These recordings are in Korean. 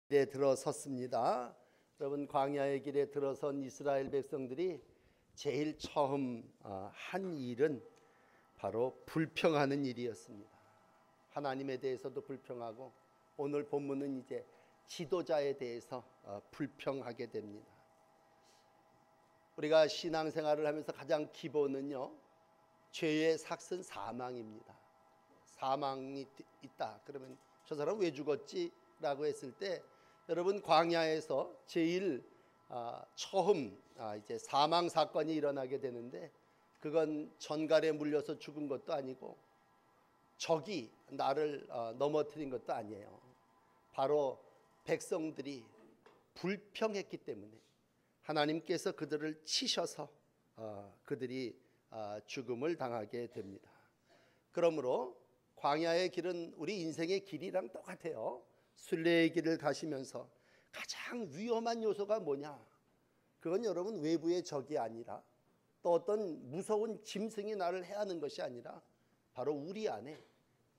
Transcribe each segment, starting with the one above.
길에 들어섰습니다. 여러분, 광야의 길에 들어선 이스라엘 백성들이 제일 처음 한 일은 바로 불평하는 일이었습니다. 하나님에 대해서도 불평하고, 오늘 본문은 이제 지도자에 대해서 불평하게 됩니다. 우리가 신앙생활을 하면서 가장 기본은요, 죄의 삭은 사망입니다. 사망이 있다 그러면 저 사람 왜 죽었지? 라고 했을 때, 여러분, 광야에서 제일 처음 이제 사망 사건이 일어나게 되는데, 그건 전갈에 물려서 죽은 것도 아니고 적이 나를 넘어뜨린 것도 아니에요. 바로 백성들이 불평했기 때문에 하나님께서 그들을 치셔서 그들이 죽음을 당하게 됩니다. 그러므로 광야의 길은 우리 인생의 길이랑 똑같아요. 순례의 길을 가시면서 가장 위험한 요소가 뭐냐? 그건 여러분, 외부의 적이 아니라, 또 어떤 무서운 짐승이 나를 해하는 것이 아니라 바로 우리 안에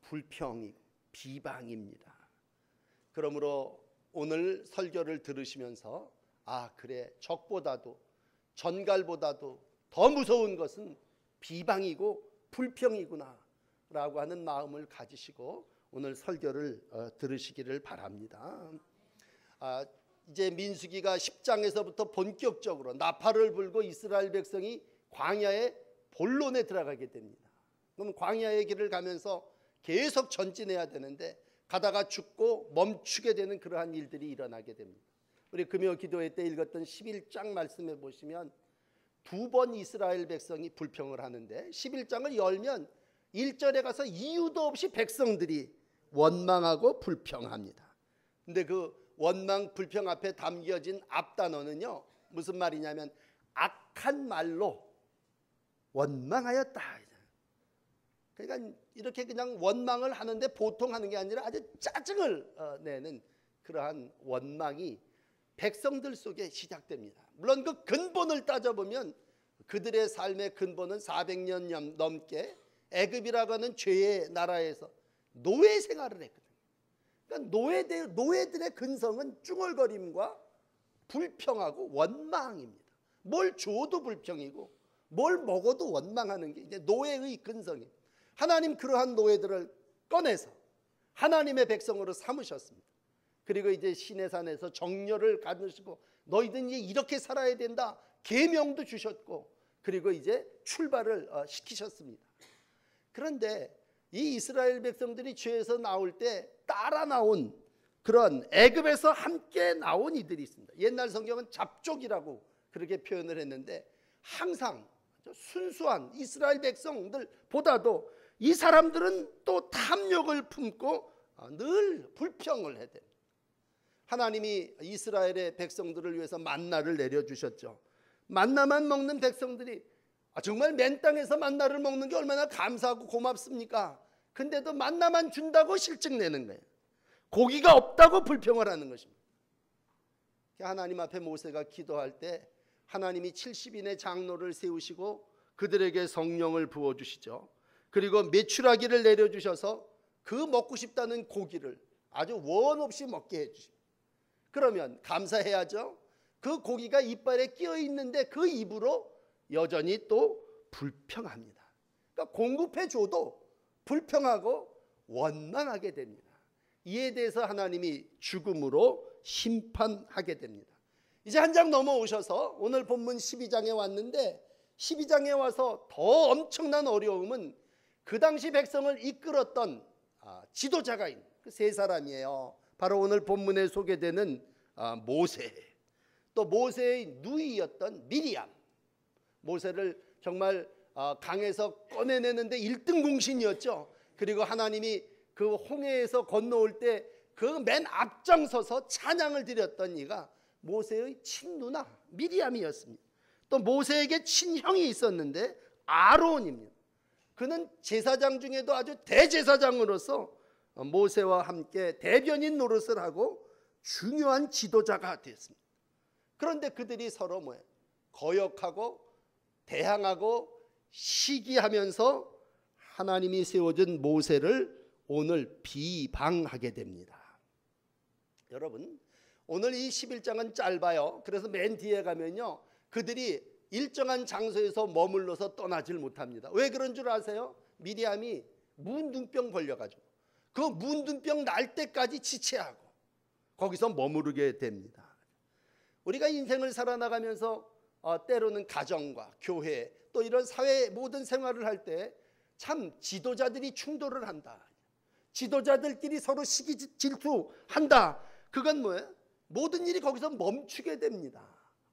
불평이, 비방입니다. 그러므로 오늘 설교를 들으시면서 그래, 적보다도 전갈보다도 더 무서운 것은 비방이고 불평이구나 라고 하는 마음을 가지시고 오늘 설교를 들으시기를 바랍니다. 이제 민수기가 10장에서부터 본격적으로 나팔을 불고 이스라엘 백성이 광야의 본론에 들어가게 됩니다. 그럼 광야의 길을 가면서 계속 전진해야 되는데, 가다가 죽고 멈추게 되는 그러한 일들이 일어나게 됩니다. 우리 금요 기도회 때 읽었던 11장 말씀해 보시면 두 번 이스라엘 백성이 불평을 하는데, 11장을 열면 1절에 가서 이유도 없이 백성들이 원망하고 불평합니다. 근데 그 원망 불평 앞에 담겨진 앞단어는요, 무슨 말이냐면 악한 말로 원망하였다. 그러니까 이렇게 그냥 원망을 하는데 보통 하는 게 아니라 아주 짜증을 내는 그러한 원망이 백성들 속에 시작됩니다. 물론 그 근본을 따져보면 그들의 삶의 근본은 400년 넘게 애굽이라고 하는 죄의 나라에서 노예 생활을 했거든요. 그러니까 노예들의 근성은 쭝얼거림과 불평하고 원망입니다. 뭘 줘도 불평이고 뭘 먹어도 원망하는 게 이제 노예의 근성입니다. 하나님 그러한 노예들을 꺼내서 하나님의 백성으로 삼으셨습니다. 그리고 이제 시내산에서 정렬을 가르치고 너희들은 이제 이렇게 살아야 된다 계명도 주셨고, 그리고 이제 출발을 시키셨습니다. 그런데 이 이스라엘 백성들이 죄에서 나올 때 따라 나온 그런 애굽에서 함께 나온 이들이 있습니다. 옛날 성경은 잡족이라고 그렇게 표현을 했는데, 항상 순수한 이스라엘 백성들보다도 이 사람들은 또 탐욕을 품고 늘 불평을 해야 됩니다. 하나님이 이스라엘의 백성들을 위해서 만나를 내려주셨죠. 만나만 먹는 백성들이 정말 맨 땅에서 만나를 먹는 게 얼마나 감사하고 고맙습니까? 근데도 만나만 준다고 실증내는 거예요. 고기가 없다고 불평을 하는 것입니다. 하나님 앞에 모세가 기도할 때 하나님이 70인의 장로를 세우시고 그들에게 성령을 부어주시죠. 그리고 메추라기를 내려주셔서 그 먹고 싶다는 고기를 아주 원 없이 먹게 해주십니다. 그러면 감사해야죠. 그 고기가 이빨에 끼어 있는데 그 입으로 여전히 또 불평합니다. 그러니까 공급해줘도 불평하고 원망하게 됩니다. 이에 대해서 하나님이 죽음으로 심판하게 됩니다. 이제 한 장 넘어오셔서 오늘 본문 12장에 왔는데, 12장에 와서 더 엄청난 어려움은 그 당시 백성을 이끌었던 지도자가 있는 그 세 사람이에요. 바로 오늘 본문에 소개되는 모세, 또 모세의 누이였던 미리암. 모세를 정말 강에서 꺼내내는데 1등 공신이었죠. 그리고 하나님이 그 홍해에서 건너올 때 그 맨 앞장서서 찬양을 드렸던 이가 모세의 친누나 미리암이었습니다. 또 모세에게 친형이 있었는데 아론입니다. 그는 제사장 중에도 아주 대제사장으로서 모세와 함께 대변인 노릇을 하고 중요한 지도자가 되었습니다. 그런데 그들이 서로 거역하고 대항하고 시기하면서 하나님이 세워준 모세를 오늘 비방하게 됩니다. 여러분, 오늘 이 11장은 짧아요. 그래서 맨 뒤에 가면요, 그들이 일정한 장소에서 머물러서 떠나질 못합니다. 왜 그런 줄 아세요? 미리암이 문둥병 걸려가지고 그 문둥병 날 때까지 지체하고 거기서 머무르게 됩니다. 우리가 인생을 살아나가면서 때로는 가정과 교회 또 이런 사회 모든 생활을 할 때 참 지도자들이 충돌을 한다. 지도자들끼리 서로 시기 질투한다. 그건 뭐예요? 모든 일이 거기서 멈추게 됩니다.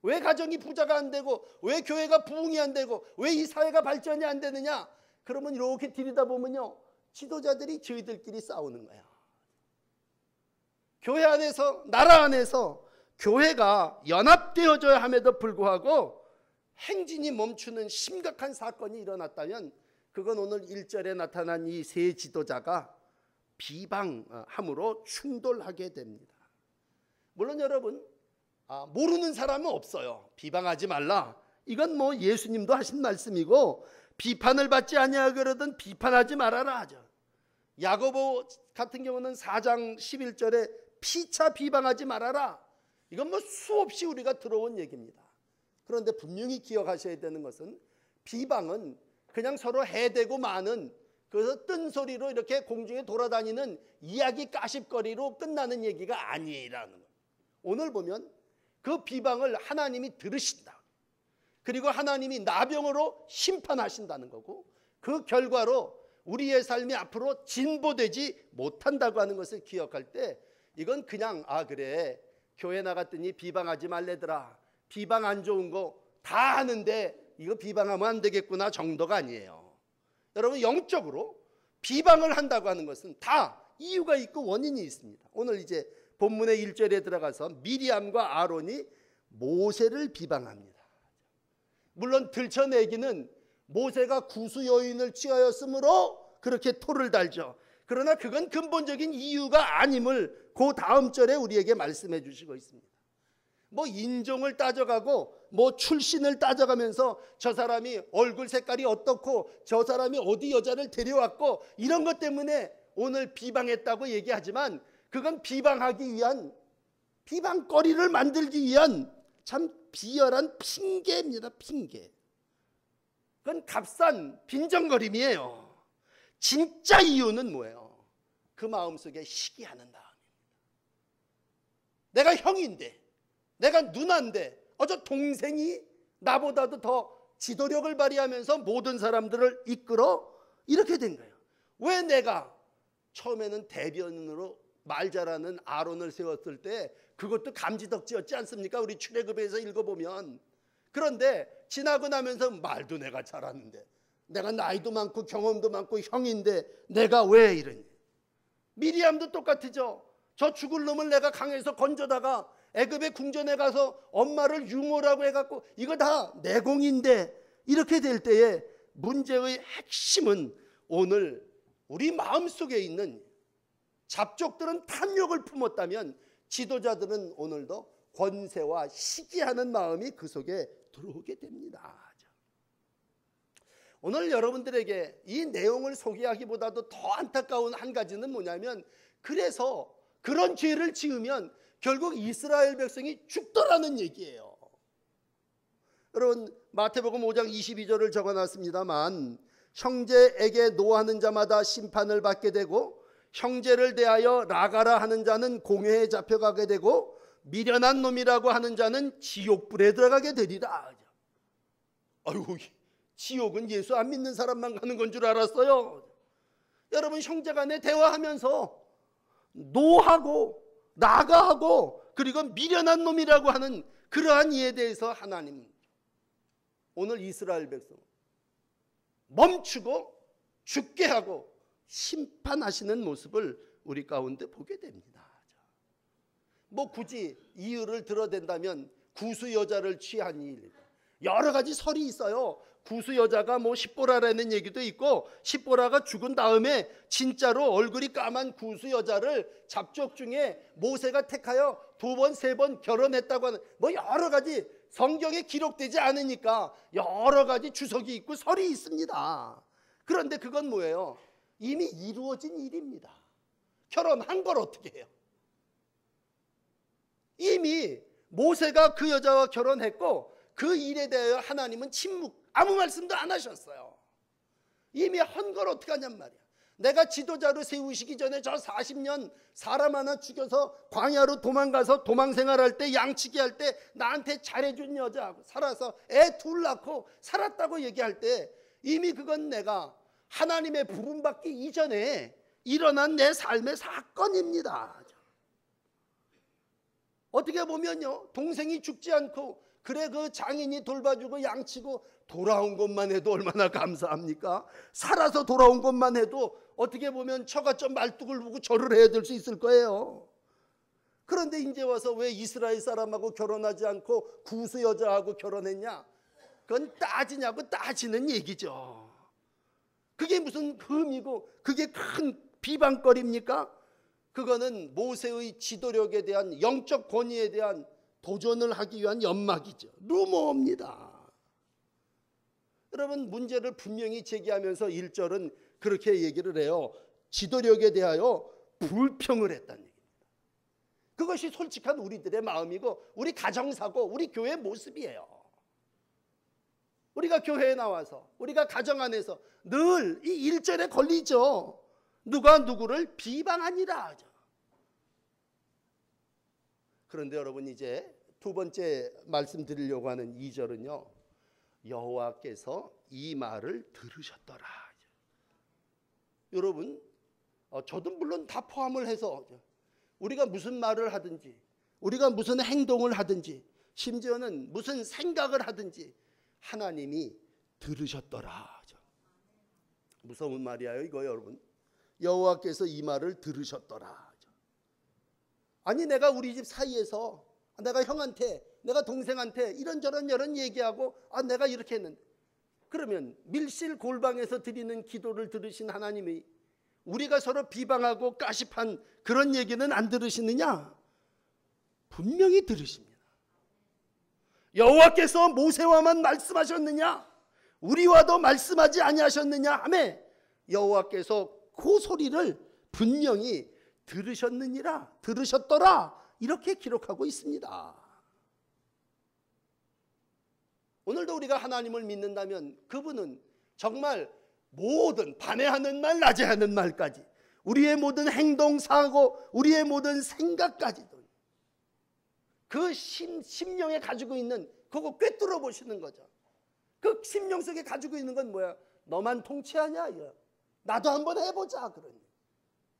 왜 가정이 부자가 안 되고 왜 교회가 부흥이 안 되고 왜 이 사회가 발전이 안 되느냐? 그러면 이렇게 들여다보면요, 지도자들이 저희들끼리 싸우는 거야. 교회 안에서, 나라 안에서 교회가 연합되어져야 함에도 불구하고 행진이 멈추는 심각한 사건이 일어났다면 그건 오늘 1절에 나타난 이 세 지도자가 비방함으로 충돌하게 됩니다. 물론 여러분, 모르는 사람은 없어요. 비방하지 말라. 이건 뭐 예수님도 하신 말씀이고, 비판을 받지 아니하거든 비판하지 말아라 하죠. 야고보 같은 경우는 4장 11절에 피차 비방하지 말아라. 이건 뭐 수없이 우리가 들어온 얘기입니다. 그런데 분명히 기억하셔야 되는 것은 비방은 그냥 서로 해대고 마는, 그래서 뜬소리로 이렇게 공중에 돌아다니는 이야기 까십거리로 끝나는 얘기가 아니라는 거예요. 오늘 보면 그 비방을 하나님이 들으신다. 그리고 하나님이 나병으로 심판하신다는 거고, 그 결과로 우리의 삶이 앞으로 진보되지 못한다고 하는 것을 기억할 때 이건 그냥 그래 교회 나갔더니 비방하지 말래더라, 비방 안 좋은 거 다 하는데 이거 비방하면 안 되겠구나 정도가 아니에요. 여러분, 영적으로 비방을 한다고 하는 것은 다 이유가 있고 원인이 있습니다. 오늘 이제 본문의 1절에 들어가서 미리암과 아론이 모세를 비방합니다. 물론 들춰내기는 모세가 구수 여인을 취하였으므로 그렇게 토를 달죠. 그러나 그건 근본적인 이유가 아님을 그 다음 절에 우리에게 말씀해 주시고 있습니다. 뭐 인종을 따져가고 뭐 출신을 따져가면서 저 사람이 얼굴 색깔이 어떻고 저 사람이 어디 여자를 데려왔고 이런 것 때문에 오늘 비방했다고 얘기하지만 그건 비방하기 위한, 비방거리를 만들기 위한 참 비열한 핑계입니다. 핑계. 그건 값싼 빈정거림이에요. 진짜 이유는 뭐예요? 그 마음속에 시기하는 마음입니다. 내가 형인데, 내가 누나인데 저 동생이 나보다도 더 지도력을 발휘하면서 모든 사람들을 이끌어 이렇게 된 거예요. 왜 내가 처음에는 대변으로 말 잘하는 아론을 세웠을 때 그것도 감지덕지였지 않습니까? 우리 출애굽에서 읽어보면. 그런데 지나고 나면서 말도 내가 잘하는데, 내가 나이도 많고 경험도 많고 형인데 내가 왜 이러니? 미리암도 똑같죠. 저 죽을 놈을 내가 강에서 건져다가 애굽의 궁전에 가서 엄마를 유모라고 해갖고 이거 다 내공인데, 이렇게 될 때에 문제의 핵심은 오늘 우리 마음속에 있는 잡족들은 탐욕을 품었다면 지도자들은 오늘도 권세와 시기하는 마음이 그 속에 들어오게 됩니다. 오늘 여러분들에게 이 내용을 소개하기보다도 더 안타까운 한 가지는 뭐냐면, 그래서 그런 죄를 지으면 결국 이스라엘 백성이 죽더라는 얘기예요. 여러분, 마태복음 5장 22절을 적어놨습니다만, 형제에게 노하는 자마다 심판을 받게 되고 형제를 대하여 나가라 하는 자는 공회에 잡혀가게 되고 미련한 놈이라고 하는 자는 지옥불에 들어가게 되리라. 아이고, 지옥은 예수 안 믿는 사람만 가는 건 줄 알았어요. 여러분, 형제간에 대화하면서 노하고 나가하고 그리고 미련한 놈이라고 하는 그러한 이에 대해서 하나님은 오늘 이스라엘 백성 멈추고 죽게 하고 심판하시는 모습을 우리 가운데 보게 됩니다. 뭐 굳이 이유를 들어댄다면 구수 여자를 취한 일, 여러 가지 설이 있어요. 구수 여자가 뭐 십보라라는 얘기도 있고, 십보라가 죽은 다음에 진짜로 얼굴이 까만 구수 여자를 잡족 중에 모세가 택하여 2번, 3번 결혼했다고 하는, 뭐 여러 가지 성경에 기록되지 않으니까 여러 가지 주석이 있고 설이 있습니다. 그런데 그건 뭐예요? 이미 이루어진 일입니다. 결혼한 걸 어떻게 해요? 이미 모세가 그 여자와 결혼했고 그 일에 대하여 하나님은 침묵, 아무 말씀도 안 하셨어요. 이미 한 걸 어떻게 하냔 말이야. 내가 지도자로 세우시기 전에 저 40년 사람 하나 죽여서 광야로 도망가서 도망생활할 때, 양치기 할 때 나한테 잘해준 여자하고 살아서 애 둘 낳고 살았다고 얘기할 때 이미 그건 내가 하나님의 부름받기 이전에 일어난 내 삶의 사건입니다. 어떻게 보면요, 동생이 죽지 않고 그래 그 장인이 돌봐주고 양치고 돌아온 것만 해도 얼마나 감사합니까? 살아서 돌아온 것만 해도 어떻게 보면 처갓점 말뚝을 보고 절을 해야 될 수 있을 거예요. 그런데 이제 와서 왜 이스라엘 사람하고 결혼하지 않고 구스 여자하고 결혼했냐? 그건 따지냐고 따지는 얘기죠. 그게 무슨 흠이고 그게 큰 비방거리입니까? 그거는 모세의 지도력에 대한 영적 권위에 대한 도전을 하기 위한 연막이죠. 루머입니다. 여러분, 문제를 분명히 제기하면서 1절은 그렇게 얘기를 해요. 지도력에 대하여 불평을 했다는 얘기입니다. 그것이 솔직한 우리들의 마음이고 우리 가정사고 우리 교회의 모습이에요. 우리가 교회에 나와서 우리가 가정 안에서 늘 이 1절에 걸리죠. 누가 누구를 비방하니라 하죠. 그런데 여러분, 이제 두 번째 말씀드리려고 하는 2절은요. 여호와께서 이 말을 들으셨더라. 여러분, 저도 물론 다 포함을 해서 우리가 무슨 말을 하든지 우리가 무슨 행동을 하든지 심지어는 무슨 생각을 하든지 하나님이 들으셨더라. 무서운 말이에요 이거 여러분. 여호와께서 이 말을 들으셨더라. 아니, 내가 우리 집 사이에서 내가 형한테 내가 동생한테 이런저런 여런 얘기하고 내가 이렇게 했는데, 그러면 밀실 골방에서 드리는 기도를 들으신 하나님이 우리가 서로 비방하고 까십한 그런 얘기는 안 들으시느냐? 분명히 들으십니다. 여호와께서 모세와만 말씀하셨느냐? 우리와도 말씀하지 아니하셨느냐 하며 여호와께서 그 소리를 분명히 들으셨느니라, 들으셨더라, 이렇게 기록하고 있습니다. 오늘도 우리가 하나님을 믿는다면 그분은 정말 모든 밤에 하는 말 낮에 하는 말까지 우리의 모든 행동 사고 우리의 모든 생각까지도 그 심령에 가지고 있는 그거 꿰뚫어 보시는 거죠. 그 심령 속에 가지고 있는 건 뭐야? 너만 통치하냐? 나도 한번 해보자. 그러니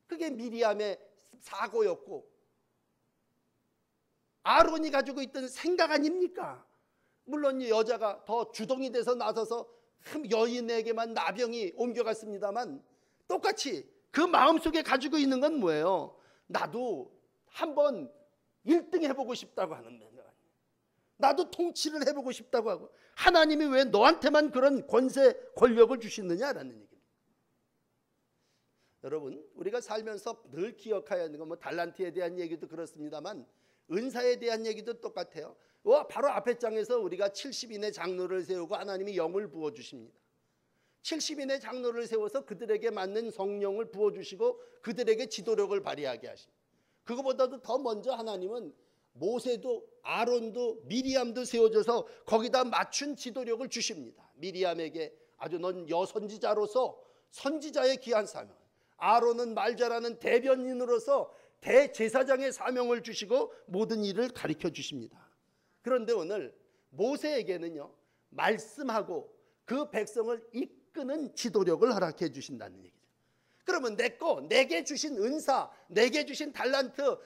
그게 미리암의 사고였고 아론이 가지고 있던 생각 아닙니까? 물론 이 여자가 더 주동이 돼서 나서서 여인에게만 나병이 옮겨갔습니다만 똑같이 그 마음속에 가지고 있는 건 뭐예요? 나도 한번 1등 해보고 싶다고 하는 거예요. 나도 통치를 해보고 싶다고 하고, 하나님이 왜 너한테만 그런 권세 권력을 주시느냐라는 얘기입니다. 여러분, 우리가 살면서 늘 기억해야 하는 건 뭐 달란트에 대한 얘기도 그렇습니다만 은사에 대한 얘기도 똑같아요. 바로 앞에 장에서 우리가 70인의 장로를 세우고 하나님이 영을 부어주십니다. 70인의 장로를 세워서 그들에게 맞는 성령을 부어주시고 그들에게 지도력을 발휘하게 하십니다. 그거보다도 더 먼저 하나님은 모세도 아론도 미리암도 세워져서 거기다 맞춘 지도력을 주십니다. 미리암에게 아주 넌 여선지자로서 선지자의 귀한 사명, 아론은 말 잘하는 대변인으로서 대제사장의 사명을 주시고 모든 일을 가르쳐 주십니다. 그런데 오늘 모세에게는요, 말씀하고 그 백성을 이끄는 지도력을 허락해 주신다는 얘기죠. 그러면 내게 주신 은사, 내게 주신 달란트,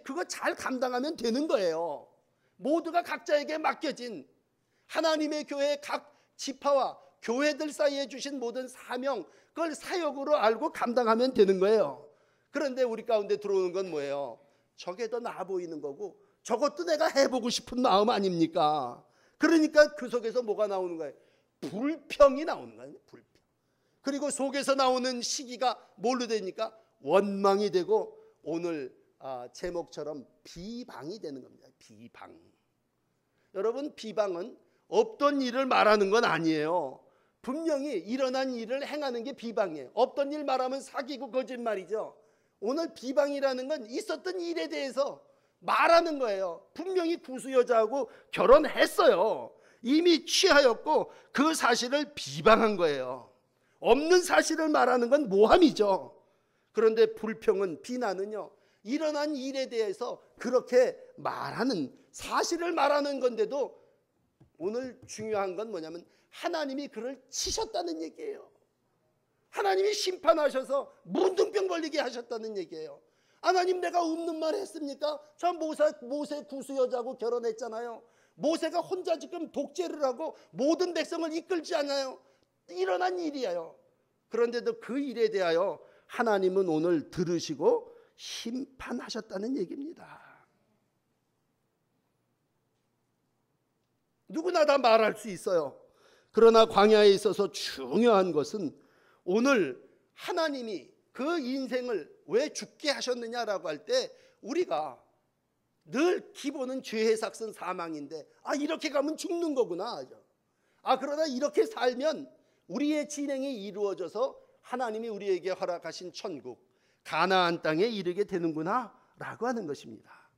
그거 잘 감당하면 되는 거예요. 모두가 각자에게 맡겨진 하나님의 교회 각 지파와 교회들 사이에 주신 모든 사명, 그걸 사역으로 알고 감당하면 되는 거예요. 그런데 우리 가운데 들어오는 건 뭐예요? 저게 더 나아 보이는 거고 저것도 내가 해보고 싶은 마음 아닙니까? 그러니까 그 속에서 뭐가 나오는 거예요? 불평이 나오는 거예요. 불평. 그리고 속에서 나오는 시기가 뭘로 되니까 원망이 되고 오늘 제목처럼 비방이 되는 겁니다. 비방. 여러분, 비방은 없던 일을 말하는 건 아니에요. 분명히 일어난 일을 행하는 게 비방이에요. 없던 일 말하면 사기고 거짓말이죠. 오늘 비방이라는 건 있었던 일에 대해서 말하는 거예요. 분명히 구수 여자하고 결혼했어요. 이미 취하였고 그 사실을 비방한 거예요. 없는 사실을 말하는 건 모함이죠. 그런데 불평은, 비난은요, 일어난 일에 대해서 그렇게 말하는, 사실을 말하는 건데도 오늘 중요한 건 뭐냐면 하나님이 그를 치셨다는 얘기예요. 하나님이 심판하셔서 문둥병 걸리게 하셨다는 얘기예요. 하나님, 내가 없는 말 했습니까? 저 모세 구수 여자하고 결혼했잖아요. 모세가 혼자 지금 독재를 하고 모든 백성을 이끌지 않아요. 일어난 일이에요. 그런데도 그 일에 대하여 하나님은 오늘 들으시고 심판하셨다는 얘기입니다. 누구나 다 말할 수 있어요. 그러나 광야에 있어서 중요한 것은 오늘 하나님이 그 인생을 왜 죽게 하셨느냐라고 할 때 우리가 늘 기본은 죄의 삭은 사망인데, 이렇게 가면 죽는 거구나. 그러나 이렇게 살면 우리의 진행이 이루어져서 하나님이 우리에게 허락하신 천국, 가나안 땅에 이르게 되는구나 라고 하는 것입니다.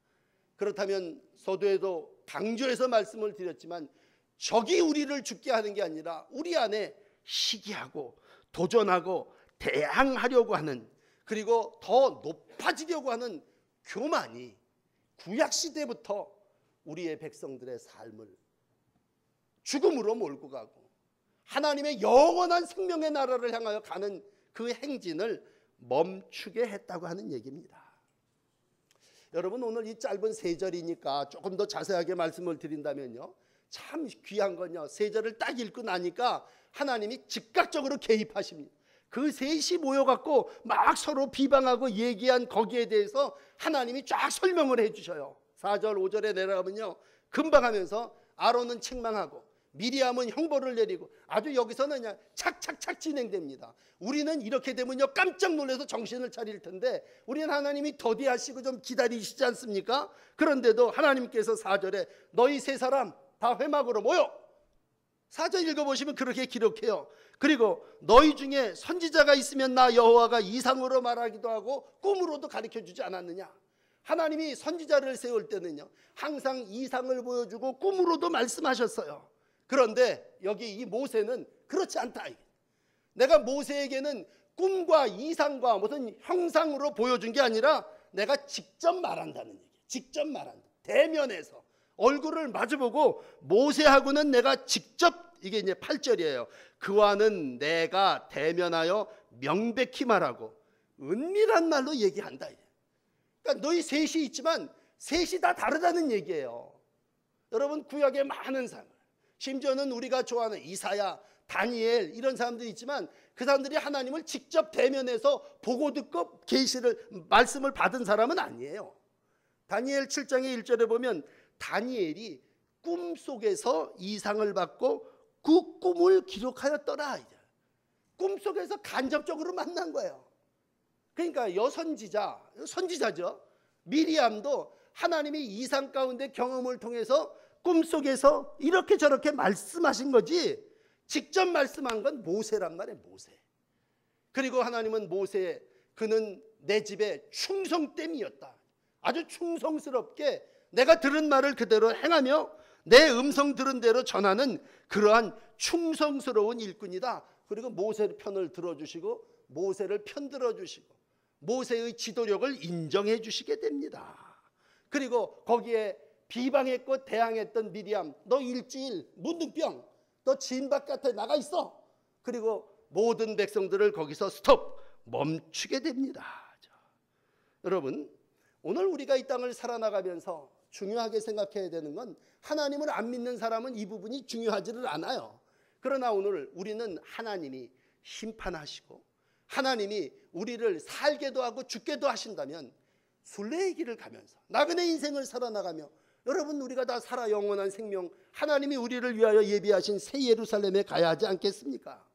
그렇다면 서두에도 강조해서 말씀을 드렸지만, 적이 우리를 죽게 하는 게 아니라 우리 안에 시기하고 도전하고 대항하려고 하는, 그리고 더 높아지려고 하는 교만이 구약시대부터 우리의 백성들의 삶을 죽음으로 몰고 가고 하나님의 영원한 생명의 나라를 향하여 가는 그 행진을 멈추게 했다고 하는 얘기입니다. 여러분, 오늘 이 짧은 세 절이니까 조금 더 자세하게 말씀을 드린다면요, 참 귀한 건요, 세 절을 딱 읽고 나니까 하나님이 즉각적으로 개입하십니다. 그 셋이 모여갖고 막 서로 비방하고 얘기한 거기에 대해서 하나님이 쫙 설명을 해주셔요. 4절 5절에 내려가면요, 금방 하면서 아론은 책망하고 미리암은 형벌을 내리고, 아주 여기서는 그냥 착착착 진행됩니다. 우리는 이렇게 되면요 깜짝 놀라서 정신을 차릴 텐데, 우리는 하나님이 더디하시고 좀 기다리시지 않습니까? 그런데도 하나님께서 4절에 너희 세 사람 다 회막으로 모여, 4절 읽어보시면 그렇게 기록해요. 그리고 너희 중에 선지자가 있으면 나 여호와가 이상으로 말하기도 하고 꿈으로도 가르쳐주지 않았느냐. 하나님이 선지자를 세울 때는요 항상 이상을 보여주고 꿈으로도 말씀하셨어요. 그런데 여기 이 모세는 그렇지 않다. 내가 모세에게는 꿈과 이상과 무슨 형상으로 보여준 게 아니라 내가 직접 말한다는 얘기. 직접 말한다. 대면에서 얼굴을 마주보고 모세하고는 내가 직접, 이게 이제 8절이에요. 그와는 내가 대면하여 명백히 말하고 은밀한 말로 얘기한다. 그러니까 너희 셋이 있지만 셋이 다 다르다는 얘기예요. 여러분, 구약의 많은 사람, 심지어는 우리가 좋아하는 이사야, 다니엘, 이런 사람들이 있지만 그 사람들이 하나님을 직접 대면해서 보고 듣고 계시를 말씀을 받은 사람은 아니에요. 다니엘 7장의 1절에 보면 다니엘이 꿈속에서 이상을 받고 그 꿈을 기록하였더라. 꿈속에서 간접적으로 만난 거예요. 그러니까 선지자죠. 미리암도 하나님이 이상 가운데 경험을 통해서 꿈속에서 이렇게 저렇게 말씀하신 거지, 직접 말씀한 건 모세란 말이에요. 모세. 그리고 하나님은 모세, 그는 내 집에 충성됨이었다. 아주 충성스럽게 내가 들은 말을 그대로 행하며 내 음성 들은 대로 전하는 그러한 충성스러운 일꾼이다. 그리고 모세의 편을 들어주시고 모세를 편들어 주시고 모세의 지도력을 인정해 주시게 됩니다. 그리고 거기에 비방했고 대항했던 미리암, 너 일주일 문둥병, 너 진 바깥에 나가 있어. 그리고 모든 백성들을 거기서 스톱, 멈추게 됩니다. 여러분, 오늘 우리가 이 땅을 살아나가면서 중요하게 생각해야 되는 건, 하나님을 안 믿는 사람은 이 부분이 중요하지를 않아요. 그러나 오늘 우리는 하나님이 심판하시고 하나님이 우리를 살게도 하고 죽게도 하신다면 순례의 길을 가면서 나그네 인생을 살아나가며, 여러분, 우리가 다 살아 영원한 생명, 하나님이 우리를 위하여 예비하신 새 예루살렘에 가야 하지 않겠습니까?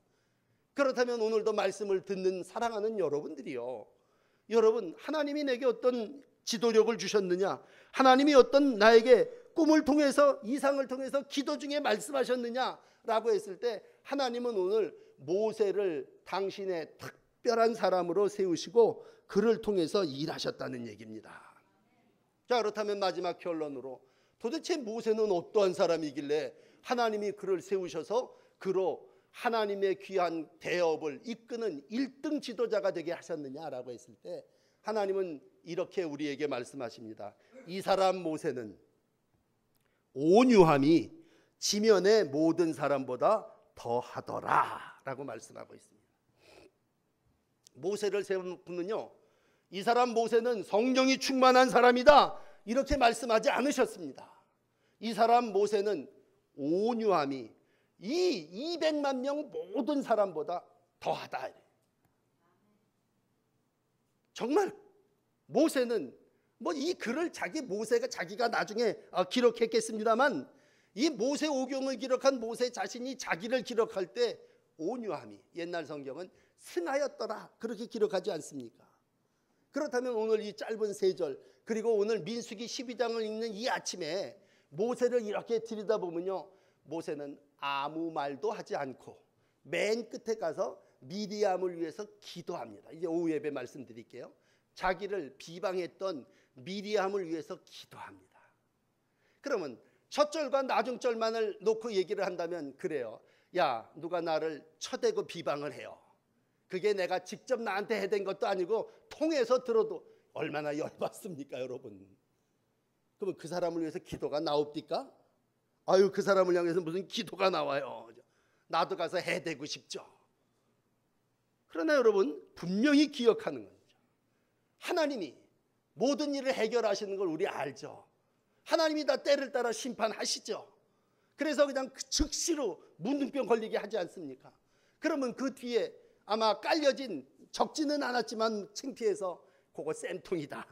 그렇다면 오늘도 말씀을 듣는 사랑하는 여러분들이요, 여러분, 하나님이 내게 어떤 지도력을 주셨느냐, 하나님이 어떤 나에게 꿈을 통해서, 이상을 통해서 기도 중에 말씀하셨느냐라고 했을 때, 하나님은 오늘 모세를 당신의 특별한 사람으로 세우시고 그를 통해서 일하셨다는 얘기입니다. 자, 그렇다면 마지막 결론으로 도대체 모세는 어떠한 사람이길래 하나님이 그를 세우셔서 그로 하나님의 귀한 대업을 이끄는 1등 지도자가 되게 하셨느냐라고 했을 때 하나님은 이렇게 우리에게 말씀하십니다. 이 사람 모세는 온유함이 지면의 모든 사람보다 더하더라 라고 말씀하고 있습니다. 모세를 세운 분은요, 이 사람 모세는 성령이 충만한 사람이다 이렇게 말씀하지 않으셨습니다. 이 사람 모세는 온유함이 이 200만 명 모든 사람보다 더하다. 정말 모세는 뭐 이 글을 모세가 자기가 나중에 기록했겠습니다만 이 모세 오경을 기록한 모세 자신이 자기를 기록할 때 온유함이, 옛날 성경은 승하였더라 그렇게 기록하지 않습니까? 그렇다면 오늘 이 짧은 3절 그리고 오늘 민수기 12장을 읽는 이 아침에 모세를 이렇게 들여다보면요, 모세는 아무 말도 하지 않고 맨 끝에 가서 미디암을 위해서 기도합니다. 이제 오후 예배 말씀드릴게요. 자기를 비방했던 미디암을 위해서 기도합니다. 그러면 첫 절과 나중 절만을 놓고 얘기를 한다면 그래요. 야, 누가 나를 쳐대고 비방을 해요. 그게 내가 직접 나한테 해댄 것도 아니고 통해서 들어도 얼마나 열받습니까, 여러분? 그러면 그 사람을 위해서 기도가 나옵니까? 아유, 그 사람을 향해서 무슨 기도가 나와요. 나도 가서 해대고 싶죠. 그러나 여러분, 분명히 기억하는 거죠. 하나님이 모든 일을 해결하시는 걸 우리 알죠. 하나님이 다 때를 따라 심판하시죠. 그래서 그냥 즉시로 문둥병 걸리게 하지 않습니까? 그러면 그 뒤에 아마 깔려진, 적지는 않았지만 창피해서 그거 쌤통이다.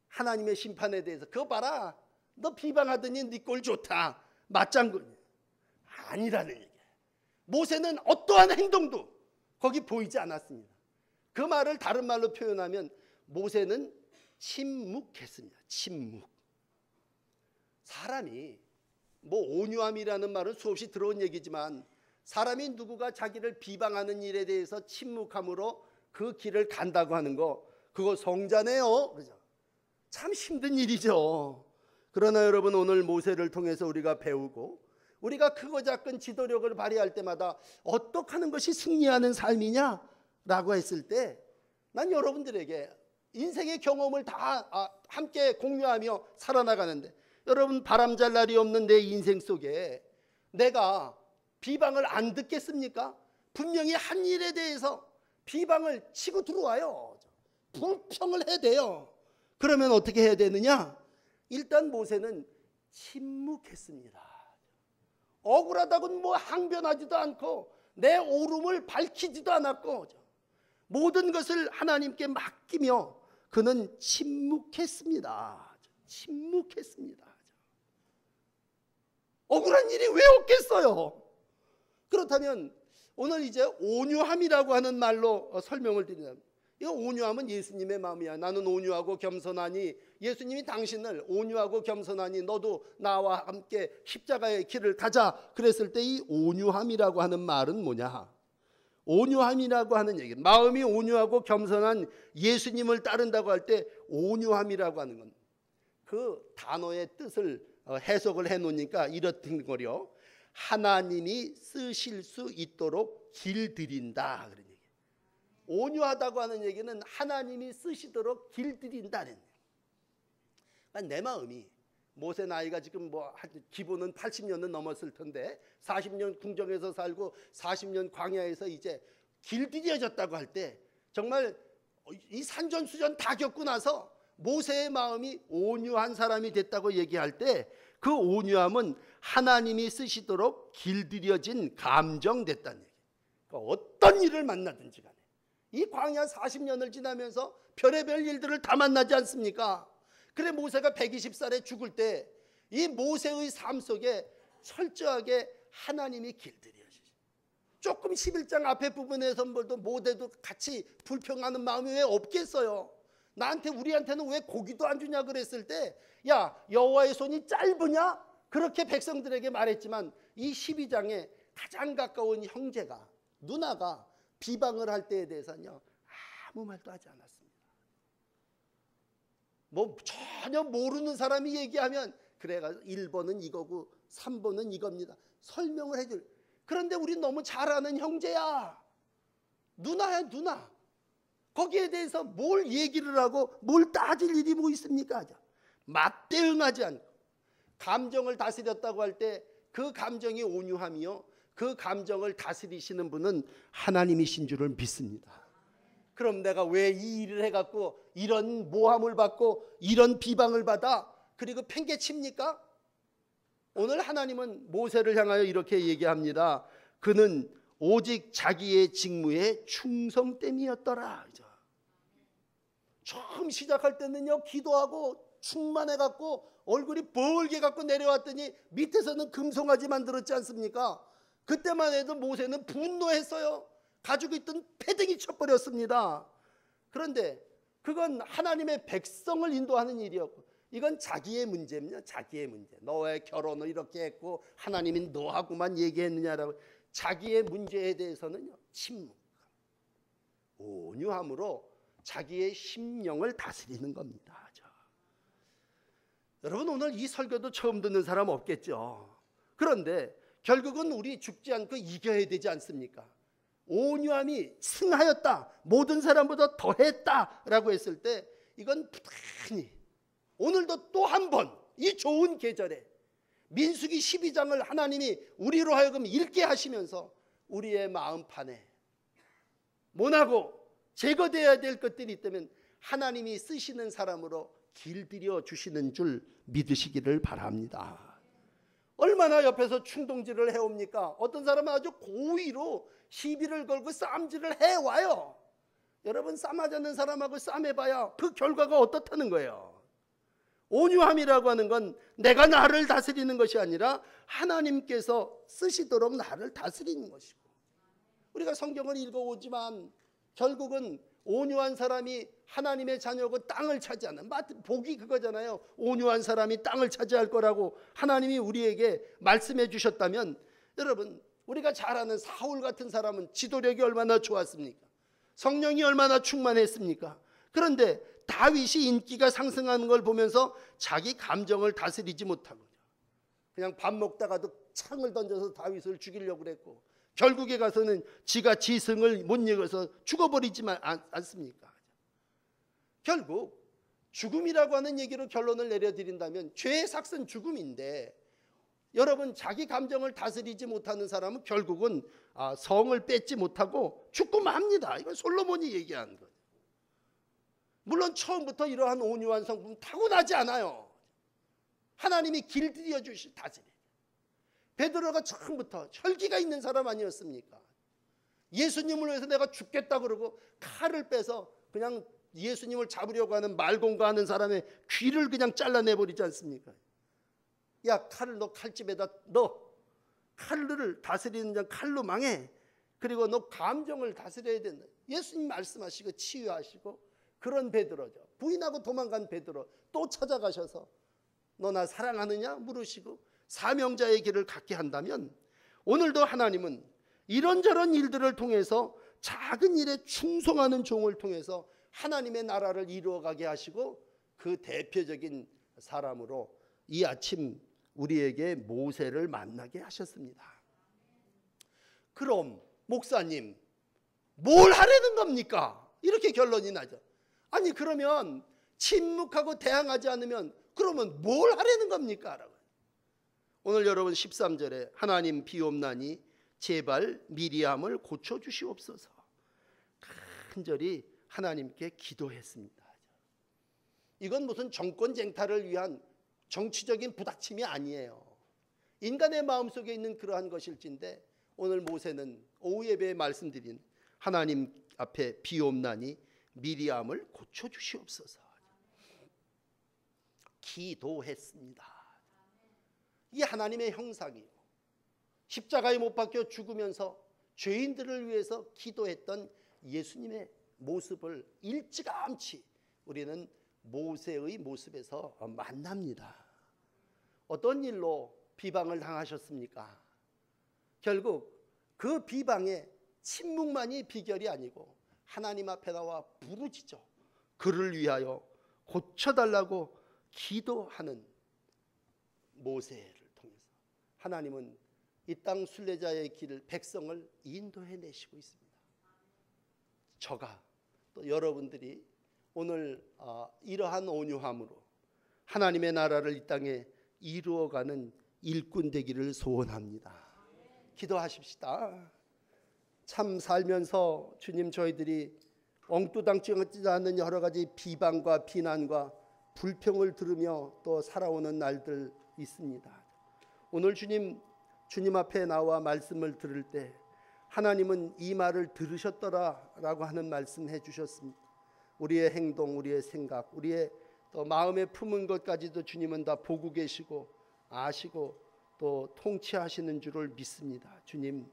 하나님의 심판에 대해서 그거 봐라, 너 비방하더니 네 꼴 좋다, 맞장구. 아니라는 얘기예요. 모세는 어떠한 행동도 거기 보이지 않았습니다. 그 말을 다른 말로 표현하면 모세는 침묵했습니다. 침묵. 사람이 뭐 온유함이라는 말은 수없이 들어온 얘기지만 사람이 누구가 자기를 비방하는 일에 대해서 침묵함으로 그 길을 간다고 하는 거, 그거 성자네요. 그죠? 참 힘든 일이죠. 그러나 여러분, 오늘 모세를 통해서 우리가 배우고 우리가 크고 작은 지도력을 발휘할 때마다 어떻게 하는 것이 승리하는 삶이냐라고 했을 때 난 여러분들에게 인생의 경험을 다 함께 공유하며 살아나가는데, 여러분, 바람잘 날이 없는 내 인생 속에 내가 비방을 안 듣겠습니까? 분명히 한 일에 대해서 비방을 치고 들어와요. 불평을 해대요. 그러면 어떻게 해야 되느냐? 일단 모세는 침묵했습니다. 억울하다고는 뭐 항변하지도 않고 내 옳음을 밝히지도 않았고 모든 것을 하나님께 맡기며 그는 침묵했습니다. 침묵했습니다. 억울한 일이 왜 없겠어요? 그렇다면 오늘 이제 온유함이라고 하는 말로 설명을 드리면, 이 온유함은 예수님의 마음이야. 나는 온유하고 겸손하니, 예수님이 당신을 온유하고 겸손하니 너도 나와 함께 십자가의 길을 가자 그랬을 때 이 온유함이라고 하는 말은 뭐냐? 온유함이라고 하는 얘기, 마음이 온유하고 겸손한 예수님을 따른다고 할 때 온유함이라고 하는 건 그 단어의 뜻을 해석을 해놓으니까 이렇든 거려. 하나님이 쓰실 수 있도록 길들인다 그런 얘기. 온유하다고 하는 얘기는 하나님이 쓰시도록 길들인다는 얘기. 그러니까 내 마음이, 모세 나이가 지금 뭐 기본은 80년은 넘었을 텐데 40년 궁정에서 살고 40년 광야에서 이제 길들여졌다고 할 때, 정말 이 산전수전 다 겪고 나서 모세의 마음이 온유한 사람이 됐다고 얘기할 때 그 온유함은 하나님이 쓰시도록 길들여진 감정됐다는 얘기. 그러니까 어떤 일을 만나든지 간에 이 광야 40년을 지나면서 별의별 일들을 다 만나지 않습니까? 그래 모세가 120살에 죽을 때 이 모세의 삶 속에 철저하게 하나님이 길들여지죠. 조금 11장 앞에 부분에서 모세도 같이 불평하는 마음이 왜 없겠어요? 우리한테는 왜 고기도 안 주냐 그랬을 때, 야, 여호와의 손이 짧으냐? 그렇게 백성들에게 말했지만 이 12장에 가장 가까운 형제가, 누나가 비방을 할 때에 대해서는요 아무 말도 하지 않았습니다. 뭐 전혀 모르는 사람이 얘기하면 그래가 1번은 이거고 3번은 이겁니다. 설명을 해줄. 그런데 우리 너무 잘 아는 형제야, 누나야, 누나. 거기에 대해서 뭘 얘기를 하고 뭘 따질 일이 뭐 있습니까? 맞대응하지 않고 감정을 다스렸다고 할 때 그 감정이 온유함이요, 그 감정을 다스리시는 분은 하나님이신 줄을 믿습니다. 그럼 내가 왜 이 일을 해갖고 이런 모함을 받고 이런 비방을 받아 그리고 팽개칩니까? 오늘 하나님은 모세를 향하여 이렇게 얘기합니다. 그는 오직 자기의 직무에 충성됨이었더라. 처음 시작할 때는요, 기도하고 충만해갖고 얼굴이 벌게 갖고 내려왔더니 밑에서는 금송아지 만들었지 않습니까? 그때만 해도 모세는 분노했어요. 가지고 있던 패딩이 쳐버렸습니다. 그런데 그건 하나님의 백성을 인도하는 일이었고, 이건 자기의 문제입니다. 자기의 문제. 너의 결혼을 이렇게 했고 하나님이 너하고만 얘기했느냐라고. 자기의 문제에 대해서는요, 침묵, 온유함으로 자기의 심령을 다스리는 겁니다. 여러분, 오늘 이 설교도 처음 듣는 사람 없겠죠. 그런데 결국은 우리 죽지 않고 이겨야 되지 않습니까? 온유함이 승하였다, 모든 사람보다 더했다라고 했을 때 이건 부단히 오늘도 또 한 번 이 좋은 계절에 민수기 12장을 하나님이 우리로 하여금 읽게 하시면서 우리의 마음판에 모나고 제거되어야 될 것들이 있다면 하나님이 쓰시는 사람으로 길들여 주시는 줄 믿으시기를 바랍니다. 얼마나 옆에서 충동질을 해옵니까? 어떤 사람은 아주 고의로 시비를 걸고 쌈질을 해와요. 여러분, 싸맞는 사람하고 싸매봐야 그 결과가 어떻다는 거예요. 온유함이라고 하는 건 내가 나를 다스리는 것이 아니라 하나님께서 쓰시도록 나를 다스리는 것이고, 우리가 성경을 읽어오지만 결국은 온유한 사람이 하나님의 자녀고 땅을 차지하는, 복이 그거잖아요. 온유한 사람이 땅을 차지할 거라고 하나님이 우리에게 말씀해 주셨다면, 여러분, 우리가 잘 아는 사울 같은 사람은 지도력이 얼마나 좋았습니까? 성령이 얼마나 충만했습니까? 그런데 다윗이 인기가 상승하는 걸 보면서 자기 감정을 다스리지 못하고 그냥 밥 먹다가도 창을 던져서 다윗을 죽이려고 그랬고, 결국에 가서는 지가 지승을 못 이겨서 죽어버리지만 않습니까? 결국 죽음이라고 하는 얘기로 결론을 내려드린다면 죄의 삭은 죽음인데, 여러분, 자기 감정을 다스리지 못하는 사람은 결국은 성을 뺏지 못하고 죽고만 합니다. 이건 솔로몬이 얘기한 거예요. 물론 처음부터 이러한 온유한 성품은 타고나지 않아요. 하나님이 길들여 주시 다스리. 베드로가 처음부터 혈기가 있는 사람 아니었습니까? 예수님을 위해서 내가 죽겠다 그러고 칼을 빼서 그냥 예수님을 잡으려고 하는 말공가하는 사람의 귀를 그냥 잘라내버리지 않습니까? 야, 칼을 너 칼집에다 넣어. 칼을 다스리는 자 칼로 망해. 그리고 너 감정을 다스려야 된다. 예수님 말씀하시고 치유하시고, 그런 베드로죠. 부인하고 도망간 베드로 또 찾아가셔서 너 나 사랑하느냐 물으시고 사명자의 길을 갖게 한다면, 오늘도 하나님은 이런저런 일들을 통해서 작은 일에 충성하는 종을 통해서 하나님의 나라를 이루어가게 하시고, 그 대표적인 사람으로 이 아침 우리에게 모세를 만나게 하셨습니다. 그럼 목사님, 뭘 하려는 겁니까? 이렇게 결론이 나죠. 아니, 그러면 침묵하고 대항하지 않으면 그러면 뭘 하려는 겁니까? 라고. 오늘 여러분 13절에 하나님 비옵나니 제발 미리암을 고쳐주시옵소서. 간절히 하나님께 기도했습니다. 이건 무슨 정권 쟁탈을 위한 정치적인 부닥침이 아니에요. 인간의 마음속에 있는 그러한 것일진데, 오늘 모세는 오후 예배에 말씀드린 하나님 앞에 비옵나니 미리암을 고쳐주시옵소서 기도했습니다. 이게 하나님의 형상이에요. 십자가에 못 박혀 죽으면서 죄인들을 위해서 기도했던 예수님의 모습을 일찌감치 우리는 모세의 모습에서 만납니다. 어떤 일로 비방을 당하셨습니까? 결국 그 비방의 침묵만이 비결이 아니고 하나님 앞에 나와 부르짖어 그를 위하여 고쳐달라고 기도하는 모세를 통해서 하나님은 이 땅 순례자의 길을, 백성을 인도해 내시고 있습니다. 저가 또 여러분들이 오늘 이러한 온유함으로 하나님의 나라를 이 땅에 이루어가는 일꾼 되기를 소원합니다. 기도하십시다. 참 살면서 주님, 저희들이 엉뚱당지 않는 여러 가지 비방과 비난과 불평을 들으며 또 살아오는 날들 있습니다. 오늘 주님 앞에 나와 말씀을 들을 때 하나님은 이 말을 들으셨더라라고 하는 말씀 해주셨습니다. 우리의 행동, 우리의 생각, 우리의 또 마음에 품은 것까지도 주님은 다 보고 계시고 아시고 또 통치하시는 줄을 믿습니다. 주님,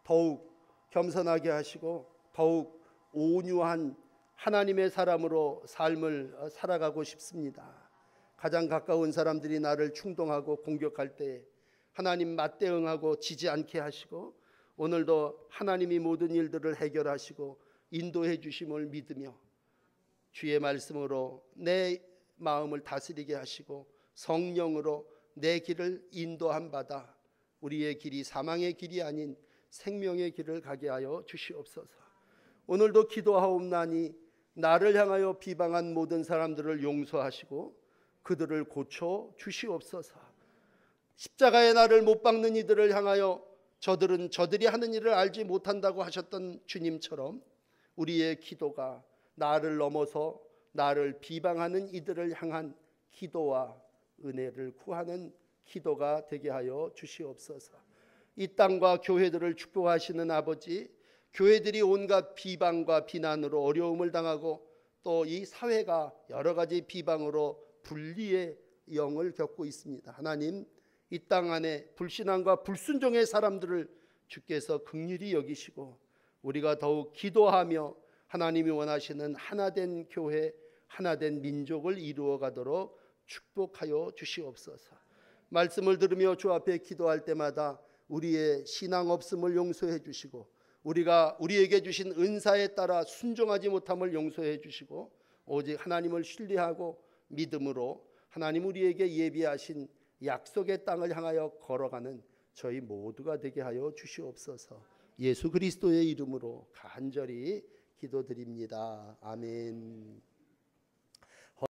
더욱 겸손하게 하시고 더욱 온유한 하나님의 사람으로 삶을 살아가고 싶습니다. 가장 가까운 사람들이 나를 충동하고 공격할 때 하나님 맞대응하고 지지 않게 하시고, 오늘도 하나님이 모든 일들을 해결하시고 인도해 주심을 믿으며 주의 말씀으로 내 마음을 다스리게 하시고 성령으로 내 길을 인도함 받아 우리의 길이 사망의 길이 아닌 생명의 길을 가게 하여 주시옵소서. 오늘도 기도하옵나니 나를 향하여 비방한 모든 사람들을 용서하시고 그들을 고쳐 주시옵소서. 십자가에 나를 못 박는 이들을 향하여 저들은 저들이 하는 일을 알지 못한다고 하셨던 주님처럼 우리의 기도가 나를 넘어서 나를 비방하는 이들을 향한 기도와 은혜를 구하는 기도가 되게 하여 주시옵소서. 이 땅과 교회들을 축복하시는 아버지, 교회들이 온갖 비방과 비난으로 어려움을 당하고 또 이 사회가 여러 가지 비방으로 분리의 영을 겪고 있습니다. 하나님, 이 땅 안에 불신앙과 불순종의 사람들을 주께서 긍휼히 여기시고 우리가 더욱 기도하며 하나님이 원하시는 하나된 교회, 하나된 민족을 이루어가도록 축복하여 주시옵소서. 말씀을 들으며 주 앞에 기도할 때마다 우리의 신앙 없음을 용서해 주시고 우리가 우리에게 주신 은사에 따라 순종하지 못함을 용서해 주시고 오직 하나님을 신뢰하고 믿음으로 하나님 우리에게 예비하신 약속의 땅을 향하여 걸어가는 저희 모두가 되게 하여 주시옵소서. 예수 그리스도의 이름으로 간절히 기도드립니다. 아멘.